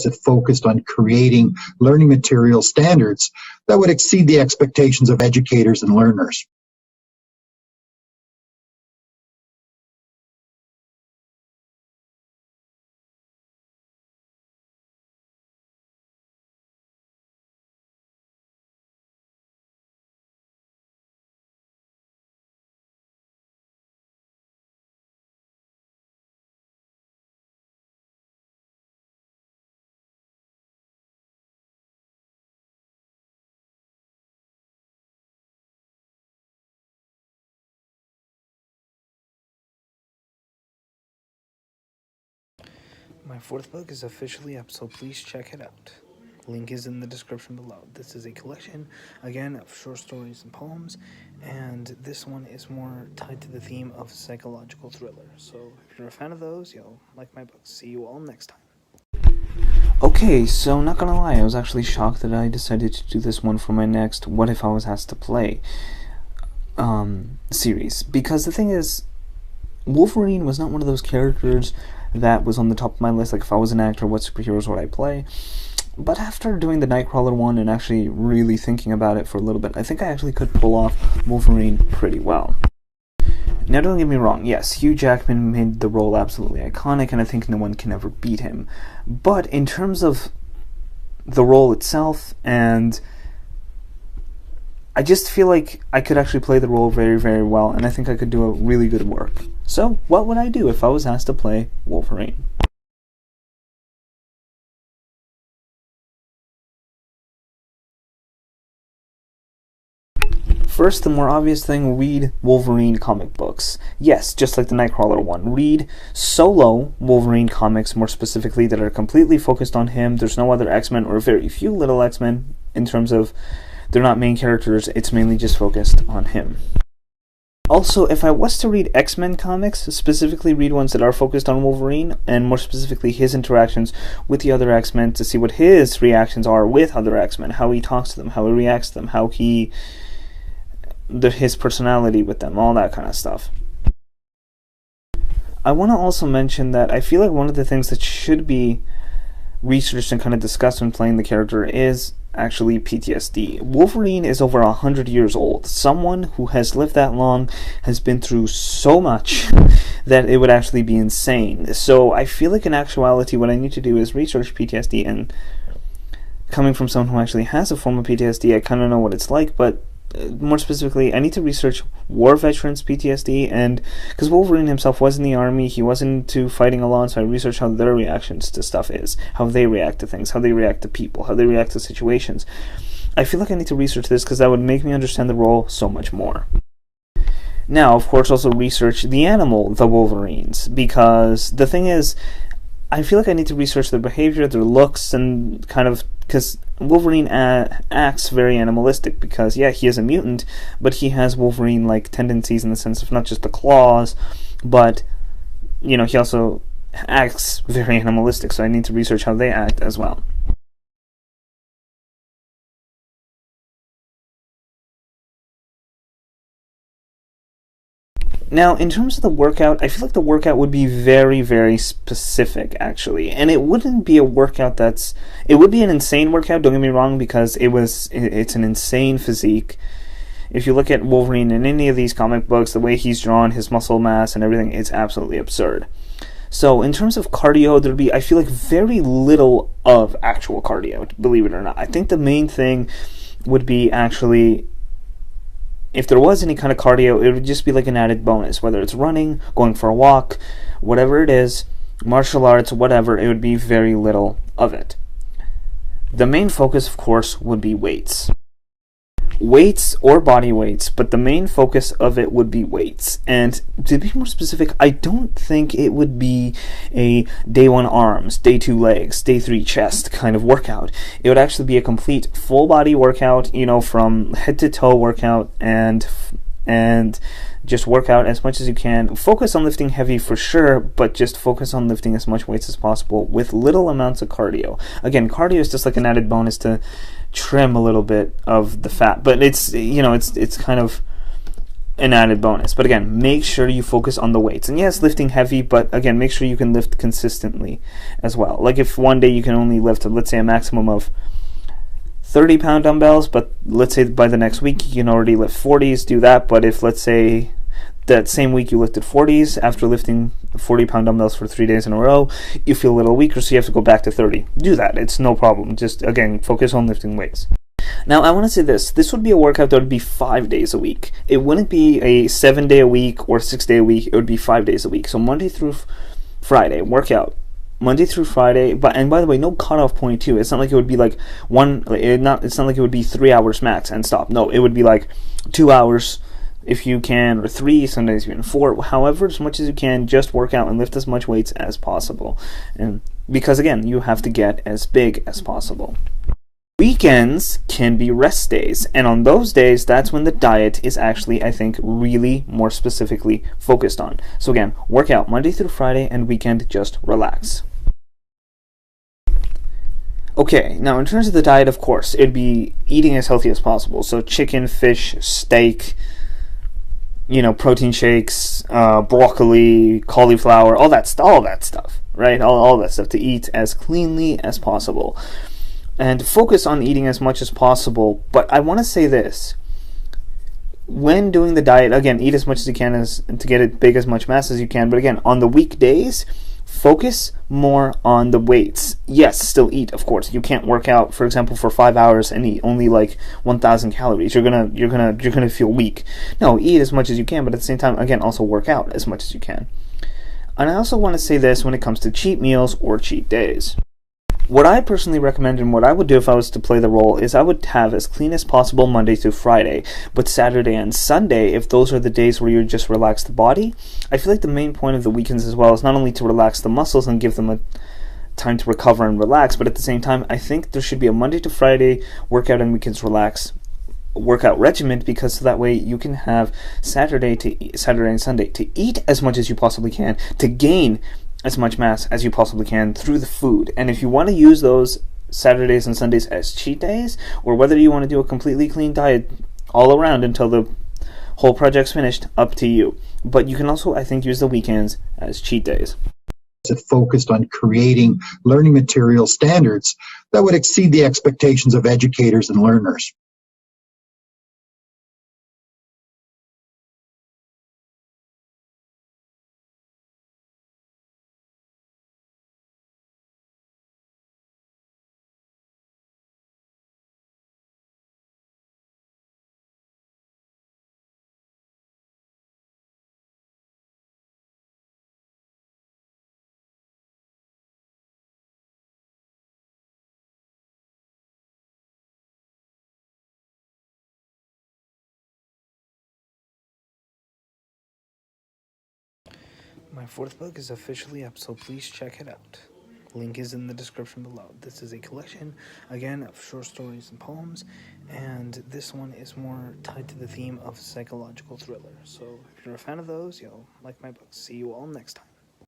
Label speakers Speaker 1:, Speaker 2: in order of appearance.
Speaker 1: that focused on creating learning material standards that would exceed the expectations of educators and learners.
Speaker 2: My fourth book is officially up, so please check it out. Link is in the description below. This is a collection, again, of short stories and poems, and this one is more tied to the theme of psychological thriller. So if you're a fan of those, you'll like my books. See you all next time. Okay, so not gonna lie, I was actually shocked that I decided to do this one for my next What If I Was Asked to Play series. Because the thing is, Wolverine was not one of those characters that was on the top of my list, like if I was an actor, what superheroes would I play? But after doing the Nightcrawler one and actually really thinking about it for a little bit, I think I actually could pull off Wolverine pretty well. Now don't get me wrong, yes, Hugh Jackman made the role absolutely iconic, and I think no one can ever beat him. But in terms of the role itself, and I just feel like I could actually play the role very, very well, and I think I could do a really good work. So, what would I do if I was asked to play Wolverine? First, the more obvious thing, read Wolverine comic books. Yes, just like the Nightcrawler one. Read solo Wolverine comics, more specifically, that are completely focused on him. There's no other X-Men, or very few little X-Men, in terms of they're not main characters, it's mainly just focused on him. Also, if I was to read X-Men comics, specifically read ones that are focused on Wolverine, and more specifically his interactions with the other X-Men, to see what his reactions are with other X-Men, how he talks to them, how he reacts to them, how his personality with them, all that kind of stuff. I want to also mention that I feel like one of the things that should be researched and kind of discussed when playing the character is actually PTSD. Wolverine is over 100 years old. Someone who has lived that long has been through so much that it would actually be insane. So I feel like in actuality what I need to do is research PTSD, and coming from someone who actually has a form of PTSD, I kind of know what it's like, but more specifically, I need to research war veterans' PTSD, and because Wolverine himself was in the army, he was into fighting a lot, so I researched how their reactions to stuff is, how they react to things, how they react to people, how they react to situations. I feel like I need to research this because that would make me understand the role so much more. Now, of course, also research the animal, the Wolverines, because the thing is, I feel like I need to research their behavior, their looks, and kind of, because Wolverine acts very animalistic, because, yeah, he is a mutant, but he has Wolverine-like tendencies in the sense of not just the claws, but, you know, he also acts very animalistic, so I need to research how they act as well. Now, in terms of the workout, I feel like the workout would be very, very specific, actually. And it wouldn't be a workout it would be an insane workout, don't get me wrong, because it's an insane physique. If you look at Wolverine in any of these comic books, the way he's drawn, his muscle mass and everything, it's absolutely absurd. So, in terms of cardio, there'd be, I feel like, very little of actual cardio, believe it or not. I think the main thing would be actually, if there was any kind of cardio, it would just be like an added bonus, whether it's running, going for a walk, whatever it is, martial arts, whatever, it would be very little of it. The main focus, of course, would be weights. Weights or body weights, but the main focus of it would be weights. And to be more specific, I don't think it would be a day 1 arms, day 2 legs, day 3 chest kind of workout. It would actually be a complete full body workout, you know, from head to toe workout, and just work out as much as you can. Focus on lifting heavy for sure, but just focus on lifting as much weights as possible with little amounts of cardio. Again, cardio is just like an added bonus to trim a little bit of the fat, but it's, you know, it's kind of, an added bonus. But again, make sure you focus on the weights. And yes, lifting heavy, but again, make sure you can lift consistently as well. Like if one day you can only lift, let's say, a maximum of 30-pound dumbbells, but let's say by the next week you can already lift 40s, do that. But if, let's say, that same week you lifted 40s, after lifting 40-pound dumbbells for 3 days in a row, you feel a little weaker, so you have to go back to 30. Do that. It's no problem. Just, again, focus on lifting weights. Now, I want to say this would be a workout that would be 5 days a week. It wouldn't be a 7-day a week or 6-day a week. It would be 5 days a week. So Monday through Friday, workout. Monday through Friday, and by the way, no cutoff point too. It's not like it would be like it's not like it would be 3 hours max and stop. No, it would be like 2 hours if you can, or 3, sometimes even 4. However, as much as you can, just work out and lift as much weights as possible. And because again, you have to get as big as possible. Weekends can be rest days, and on those days, that's when the diet is actually, I think, really more specifically focused on. So again, work out Monday through Friday, and weekend, just relax. Okay, now in terms of the diet, of course, it'd be eating as healthy as possible. So chicken, fish, steak, protein shakes, broccoli, cauliflower, all that stuff, right? All that stuff to eat as cleanly as possible. And focus on eating as much as possible. But I want to say this. When doing the diet, again, eat as much as you can to get it big, as much mass as you can. But again, on the weekdays, focus more on the weights. Yes, still eat, of course. You can't work out, for example, for 5 hours and eat only like 1,000 calories. You're gonna feel weak. No, eat as much as you can, but at the same time, again, also work out as much as you can. And I also want to say this when it comes to cheat meals or cheat days. What I personally recommend and what I would do if I was to play the role is I would have as clean as possible Monday through Friday, but Saturday and Sunday, if those are the days where you just relax the body, I feel like the main point of the weekends as well is not only to relax the muscles and give them a time to recover and relax, but at the same time, I think there should be a Monday to Friday workout and weekends workout regimen, because so that way you can have Saturday and Sunday to eat as much as you possibly can, to gain as much mass as you possibly can through the food. And if you want to use those Saturdays and Sundays as cheat days, or whether you want to do a completely clean diet all around until the whole project's finished, up to you. But you can also, I think, use the weekends as cheat days.
Speaker 1: It focused on creating learning material standards that would exceed the expectations of educators and learners.
Speaker 2: My 4th book is officially up, so please check it out. Link is in the description below. This is a collection, again, of short stories and poems, and this one is more tied to the theme of psychological thriller. So if you're a fan of those, you'll like my books. See you all next time.